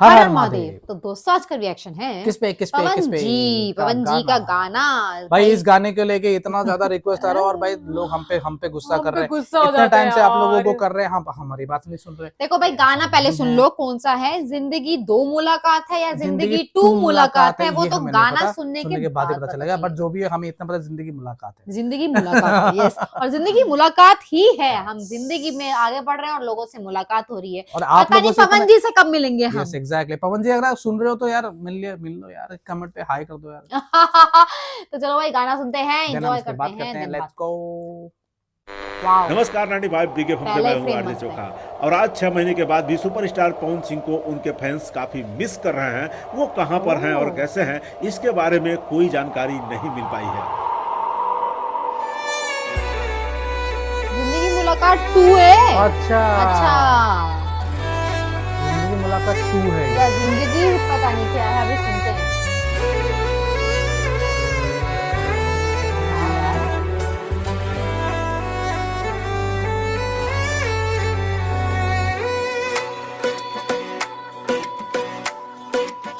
हर हर हर हर महादेव। महादेव। तो दोस्तों आज का रिएक्शन है किस पे पवन जी का गाना। भाई इस गाने को लेके इतना ज्यादा रिक्वेस्ट आ रहा है और भाई लोग हम पे गुस्सा कर रहे हैं। गुस्सा हो इतने जाते टाइम हैं से आप लोगों को यार। कर रहे हैं, हम हमारी बात नहीं सुन रहे। देखो भाई गाना पहले सुन लो कौन सा है, जिंदगी 2 मुलाकात है या जिंदगी 2 मुलाकात है, वो ये तो हमें नहीं गाना पता, सुनने के बाद ही बाद पता पता चलेगा। बट चलेगा। जो भी है हमें इतना पता जिंदगी मुलाकात है। जिंदगी मुलाकात है, यस। और जिंदगी मुलाकात ही है, हम जिंदगी में आगे बढ़ रहे हैं और लोगों से मुलाकात हो रही है। और आप पता नहीं लोगों से पवन जी से कब मिलेंगे हम। Yes exactly. पवन जी अगर आप सुन रहे हो तो यार मिल लो यार, कमेंट पे हाई कर दो यार। तो चलो भाई गाना सुनते हैं, एंजॉय करते बात करते हैं। Let's go. नमस्कार 95 बिग एफएम से मैं हूं फ्रेम आरजे मस्त है। चोखा। और आज 6 महीने के बाद भी सुपरस्टार पवन सिंह को उनके फैंस काफी मिस कर रहे हैं। वो कहां पर हैं और कैसे हैं, इसके बारे में कोई जानकारी नहीं मिल पाई है। जिंदगी मुलाकात 2 है। अच्छा जिंदगी मुलाकात 2 है। या जिंदगी पता नहीं क्या है, अभी सुनते हैं।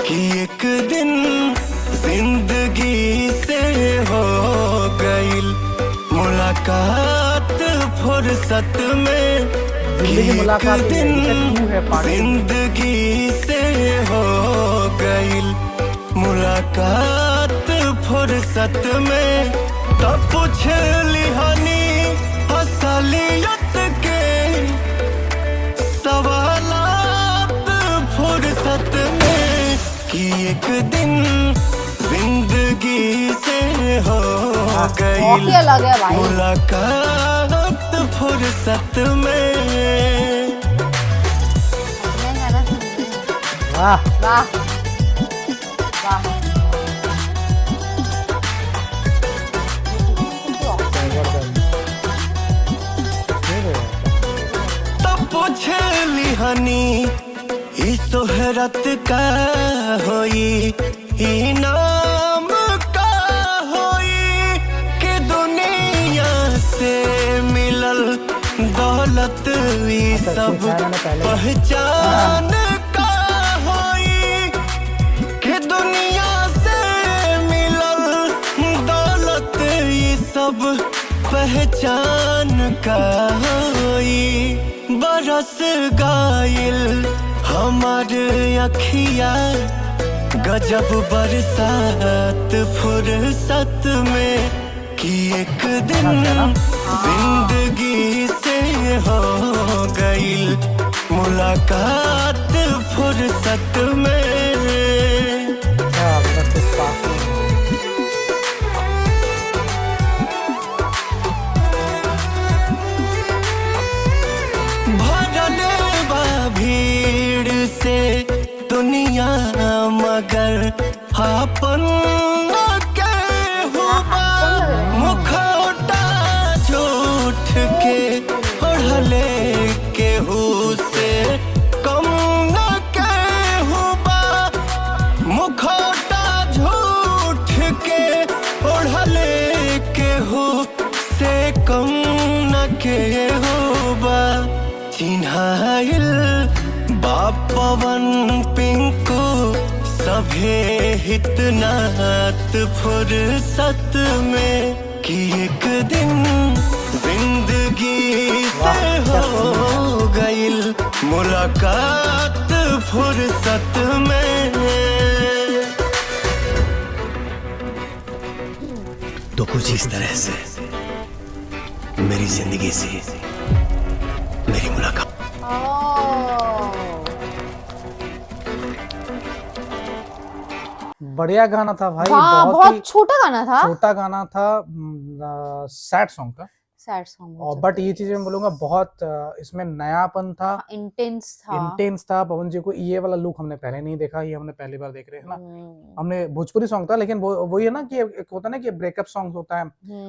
कि एक दिन जिंदगी से हो गई मुलाकात फुर्सत में। जिंदगी मुलाकात एक दिन है पार्टी। जिंदगी से हो गई मुलाकात फुर्सत में। तब पूछ लिहानी असलियत के सवालात फुर्सत में। कि एक दिन जिंदगी से हो गई अलग है भाई। मुलाकात फुर्सत में। वाह वाह वाह। तब पूछ लिहानी ई शोहरत का होई, ई नाम का होई कि दुनिया से मिलल दौलत ई सब पहचान का होई कि दुनिया से मिलल दौलत ई सब पहचान का होई। बरस गाइल हमार अखिया गजब बरसात फुर्सत में। कि एक दिन जिंदगी से हो गई मुलाकात फुर्सत में। भीड़ से दुनिया मगर अपन के हुआ मुखौटा झूठ के ओढ़ले केहू से कम न के हुआ। मुखौटा झूठ के ओढ़ले केहू से कम न के हुआ। चिन्हाइल पवन पिंकू सभे हितनात फुर्सत में। कि एक दिन जिंदगी से हो गई मुलाकात फुर्सत में। तो कुछ इस तरह से मेरी जिंदगी से मेरी मुलाकात। बढ़िया गाना था भाई। बहुत छोटा गाना था। छोटा गाना था, सैड सॉन्ग था। Sad song. और बट ये चीजें मैं बोलूंगा बहुत इसमें नयापन था, इंटेंस था। पवन जी को ये वाला लुक हमने पहले नहीं देखा, ये हमने पहली बार देख रहे हैं ना। हमने भोजपुरी सॉन्ग था लेकिन वो ये ना कि एक होता है ना कि ब्रेकअप सॉन्ग होता है,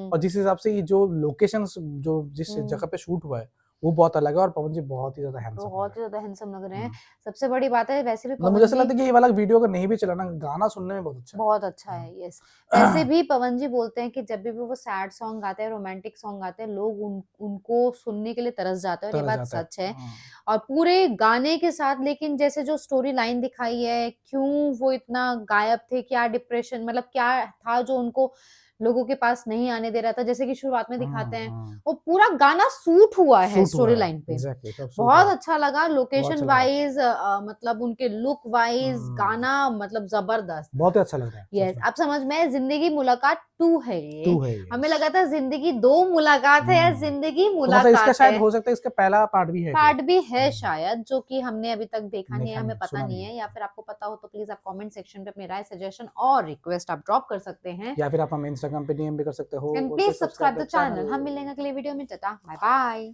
और जिस हिसाब से ये जो लोकेशंस जो जिस जगह पे शूट हुआ है वो बहुत अलग है और पवन जी बहुत ही ज्यादा हैंडसम बहुत ही ज्यादा हैंडसम लग रहे हैं। सबसे बड़ी बात है वैसे भी मतलब मुझे ऐसा लगता है कि ये वाला वीडियो अगर नहीं भी चला ना, गाना सुनने में बहुत अच्छा है। बहुत अच्छा है। यस, वैसे भी पवन जी बोलते हैं कि जब भी वो सैड सॉन्ग गाते हैं, रोमांटिक सॉन्ग गाते हैं, लोग उनको सुनने के लिए तरस जाते हैं, और ये बात सच है। और पूरे गाने के साथ लेकिन जैसे जो स्टोरी लाइन दिखाई है, क्यों वो इतना गायब थे, क्या डिप्रेशन, मतलब क्या था जो उनको लोगों के पास नहीं आने दे रहा था, जैसे कि शुरुआत में दिखाते हैं, वो पूरा गाना सूट हुआ है स्टोरी लाइन पे। बहुत अच्छा लगा, लोकेशन वाइज, मतलब उनके लुक वाइज, गाना मतलब जबरदस्त, बहुत ही अच्छा लग रहा है। यस, अब समझ में, जिंदगी मुलाकात 2 है ये। हमें लगा था जिंदगी 2 मुलाकात है या जिंदगी मुलाकात इसका शायद हो सकता है इसका पहला पार्ट भी है शायद, जो कि हमने अभी तक देखा नहीं है, हमें पता नहीं है। या फिर आपको पता हो तो प्लीज आप कमेंट सेक्शन पे अपनी राय, सजेशन और रिक्वेस्ट आप ड्रॉप कर सकते हैं, या फिर आप हमें इंस्टाग्राम पे डीएम भी कर सकते हो। And please subscribe the channel. हम मिलेंगे अगले वीडियो में, टाटा बाय बाय।